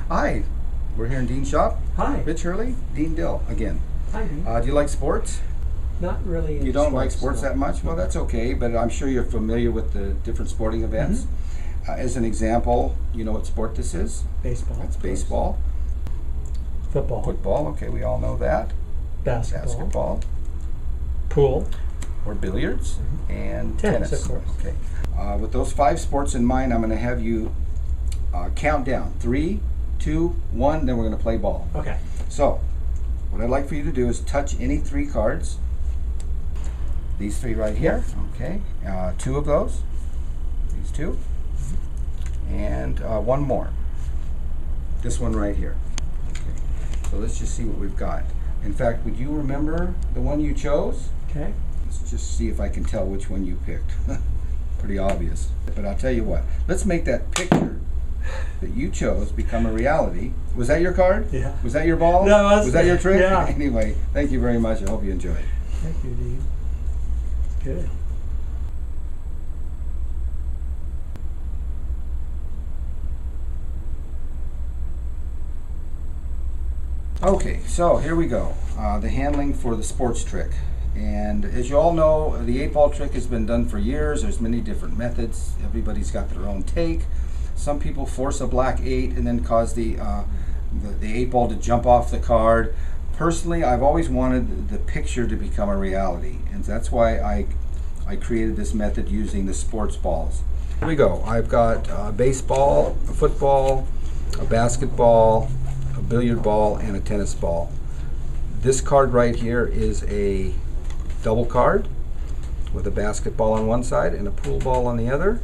Hi, we're here in Dean's shop. Hi. Rich Hurley, Dean Dill again. Hi, Dean. Do you like sports? Not really. You don't like sports no. that much? Well, that's okay, but I'm sure you're familiar with the different sporting events. As an example, you know what sport this is? Baseball. It's baseball. Football. Football, okay, we all know that. Basketball. Pool. Or billiards. And Tennis, of course. Okay. With those 5 sports in mind, I'm going to have you count down. 3, 2, 1, then we're going to play ball. Okay. So, what I'd like for you to do is touch any 3 cards. These 3 right here. Okay. 2 of those. These 2. And 1 more. This one right here. Okay. So let's just see what we've got. In fact, would you remember the one you chose? Okay. Let's just see if I can tell which one you picked. Pretty obvious. But I'll tell you what. Let's make that picture that you chose become a reality. Was that your card? Yeah. Was that your ball? No, was that your trick? Yeah. Anyway, thank you very much. I hope you enjoyed. Thank you, Dean. Good. Okay, so here we go. The handling for the sports trick. And as you all know, the 8-ball trick has been done for years. There's many different methods. Everybody's got their own take. Some people force a black 8 and then cause the 8-ball to jump off the card. Personally, I've always wanted the picture to become a reality, and that's why I created this method using the sports balls. Here we go. I've got a baseball, a football, a basketball, a billiard ball, and a tennis ball. This card right here is a double card with a basketball on one side and a pool ball on the other.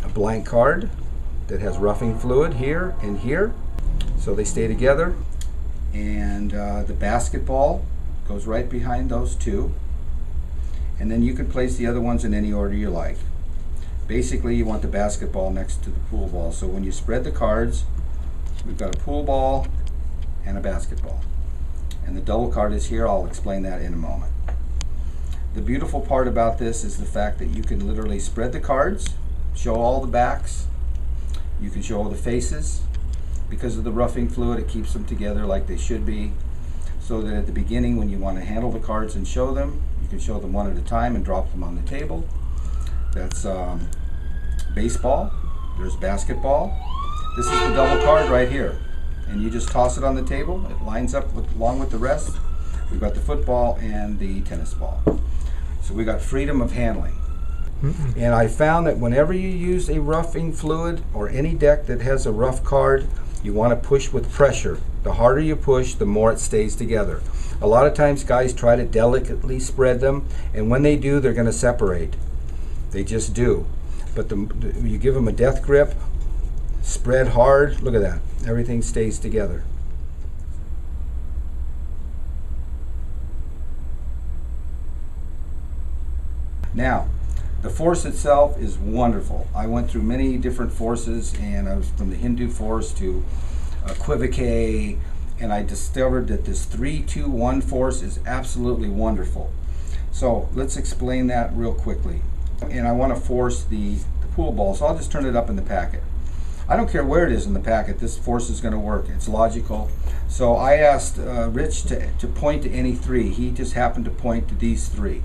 A blank card that has roughing fluid here and here, so they stay together. And the basketball goes right behind those 2. And then you can place the other ones in any order you like. Basically, you want the basketball next to the pool ball. So when you spread the cards, we've got a pool ball and a basketball. And the double card is here. I'll explain that in a moment. The beautiful part about this is the fact that you can literally spread the cards, show all the backs, you can show all the faces. Because of the roughing fluid, it keeps them together like they should be, so that at the beginning, when you want to handle the cards and show them, you can show them one at a time and drop them on the table. That's baseball. There's basketball. This is the double card right here, and you just toss it on the table. It lines up along with the rest. We've got the football and the tennis ball. So we got freedom of handling. And I found that whenever you use a roughing fluid or any deck that has a rough card, you want to push with pressure. The harder you push, the more it stays together. A lot of times guys try to delicately spread them, and when they do, they're going to separate. They just do. But you give them a death grip, spread hard, look at that. Everything stays together. Now, the force itself is wonderful. I went through many different forces, and I was from the Hindu force to Equivoque, and I discovered that this 3-2-1 force is absolutely wonderful. So let's explain that real quickly. And I want to force the pool ball, so I'll just turn it up in the packet. I don't care where it is in the packet, this force is going to work. It's logical. So I asked Rich to point to any 3. He just happened to point to these 3.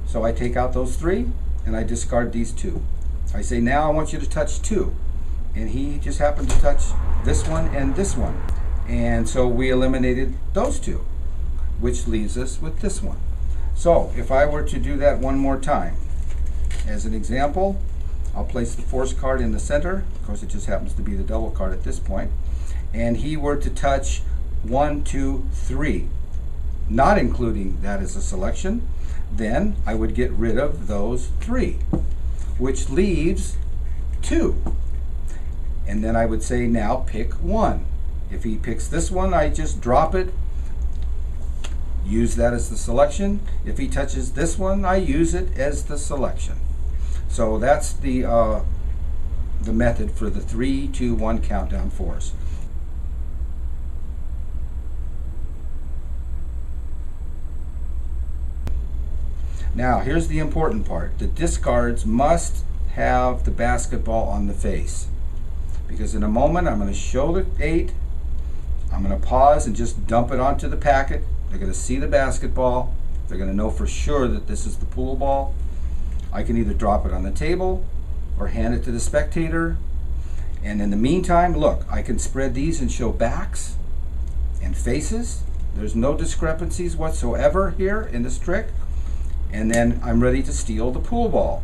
So I take out those 3 and I discard these 2. I say, now I want you to touch 2. And he just happened to touch this one and this one. And so we eliminated those 2, which leaves us with this one. So if I were to do that one more time, as an example, I'll place the force card in the center. Of course, it just happens to be the double card at this point. And he were to touch 1, 2, 3, not including that as a selection, then I would get rid of those 3, which leaves 2. And then I would say, now pick 1. If he picks this one, I just drop it, use that as the selection. If he touches this one, I use it as the selection. So that's the method for the 3-2-1 countdown force. Now, here's the important part. The discards must have the basketball on the face, because in a moment I'm going to show the 8. I'm going to pause and just dump it onto the packet. They're going to see the basketball. They're going to know for sure that this is the pool ball. I can either drop it on the table or hand it to the spectator. And in the meantime, look, I can spread these and show backs and faces. There's no discrepancies whatsoever here in this trick. And then I'm ready to steal the pool ball.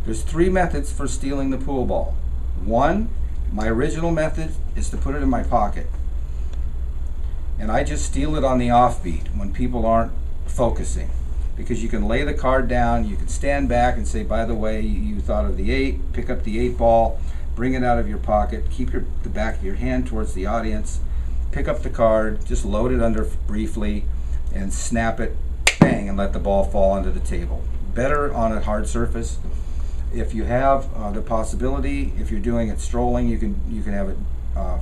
There's 3 methods for stealing the pool ball. 1, my original method is to put it in my pocket. And I just steal it on the offbeat when people aren't focusing. Because you can lay the card down, you can stand back and say, by the way, you thought of the 8, pick up the 8 ball, bring it out of your pocket, keep the back of your hand towards the audience, pick up the card, just load it under briefly, and snap it, bang, and let the ball fall onto the table. Better on a hard surface. If you have the possibility, if you're doing it strolling, you can have it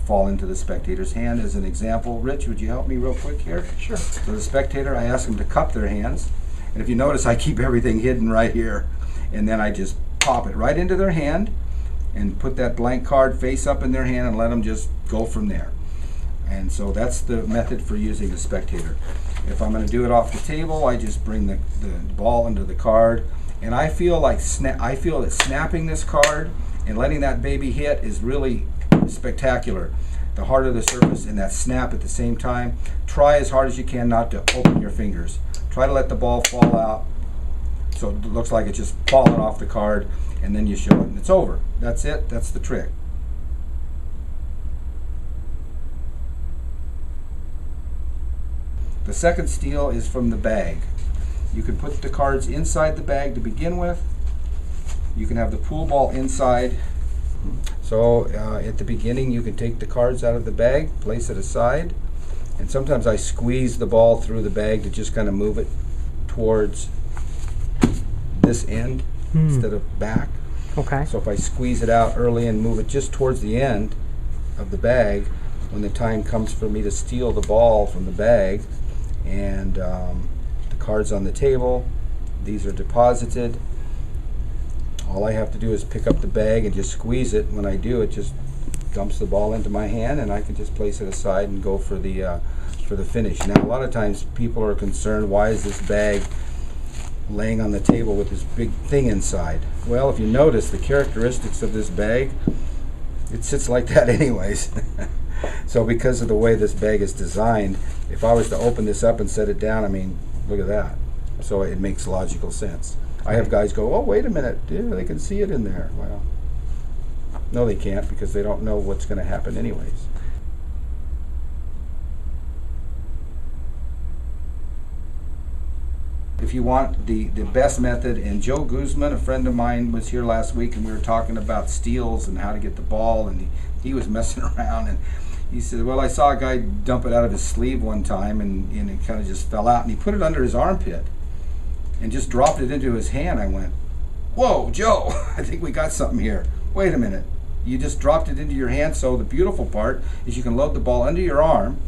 fall into the spectator's hand. As an example, Rich, would you help me real quick here? Sure. So the spectator, I ask them to cup their hands. And if you notice, I keep everything hidden right here. And then I just pop it right into their hand and put that blank card face up in their hand and let them just go from there. And so that's the method for using the spectator. If I'm going to do it off the table, I just bring the ball into the card. And I feel like that snapping this card and letting that baby hit is really spectacular. The harder the surface and that snap at the same time. Try as hard as you can not to open your fingers. Try to let the ball fall out so it looks like it's just falling off the card, and then you show it and it's over. That's it. That's the trick. The second steal is from the bag. You can put the cards inside the bag to begin with. You can have the pool ball inside. So at the beginning you can take the cards out of the bag, place it aside, and sometimes I squeeze the ball through the bag to just kind of move it towards this end instead of back. Okay. So if I squeeze it out early and move it just towards the end of the bag, when the time comes for me to steal the ball from the bag, and the cards on the table, these are deposited. All I have to do is pick up the bag and just squeeze it. When I do, it just dumps the ball into my hand, and I can just place it aside and go for the finish. Now, a lot of times people are concerned, why is this bag laying on the table with this big thing inside? Well, if you notice the characteristics of this bag, it sits like that anyways. So because of the way this bag is designed, if I was to open this up and set it down, I mean, look at that. So it makes logical sense. I have guys go, oh, wait a minute, yeah, they can see it in there. Well, no, they can't, because they don't know what's going to happen anyways. If you want the best method, and Joe Guzman, a friend of mine, was here last week, and we were talking about steals and how to get the ball, and he was messing around, and he said, well, I saw a guy dump it out of his sleeve one time, and it kind of just fell out, and he put it under his armpit and just dropped it into his hand. I went, whoa, Joe, I think we got something here. Wait a minute. You just dropped it into your hand. So the beautiful part is you can load the ball under your arm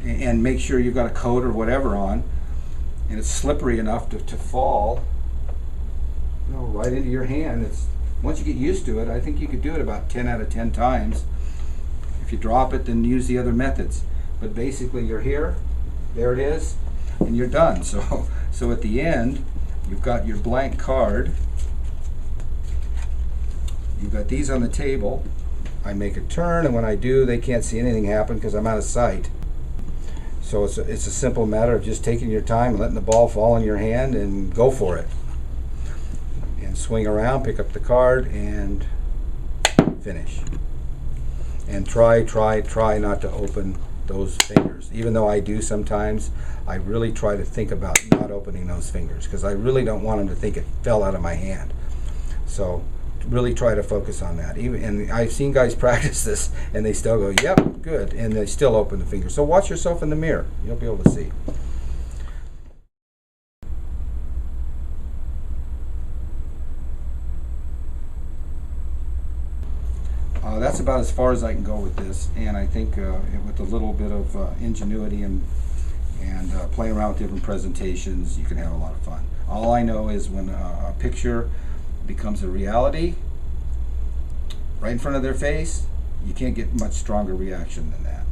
and make sure you've got a coat or whatever on, and it's slippery enough to fall, you know, right into your hand. Once you get used to it, I think you could do it about 10 out of 10 times. If you drop it, then use the other methods. But basically, you're here, there it is, and you're done. So at the end, you've got your blank card. You've got these on the table. I make a turn, and when I do, they can't see anything happen because I'm out of sight. So it's a simple matter of just taking your time and letting the ball fall in your hand and go for it. And swing around, pick up the card, and finish. And try not to open those fingers. Even though I do sometimes, I really try to think about not opening those fingers, because I really don't want them to think it fell out of my hand. So really try to focus on that. And I've seen guys practice this, and they still go, yep, good, and they still open the fingers. So watch yourself in the mirror. You'll be able to see. That's about as far as I can go with this, and I think with a little bit of ingenuity and playing around with different presentations, you can have a lot of fun. All I know is when a picture becomes a reality, right in front of their face, you can't get much stronger reaction than that.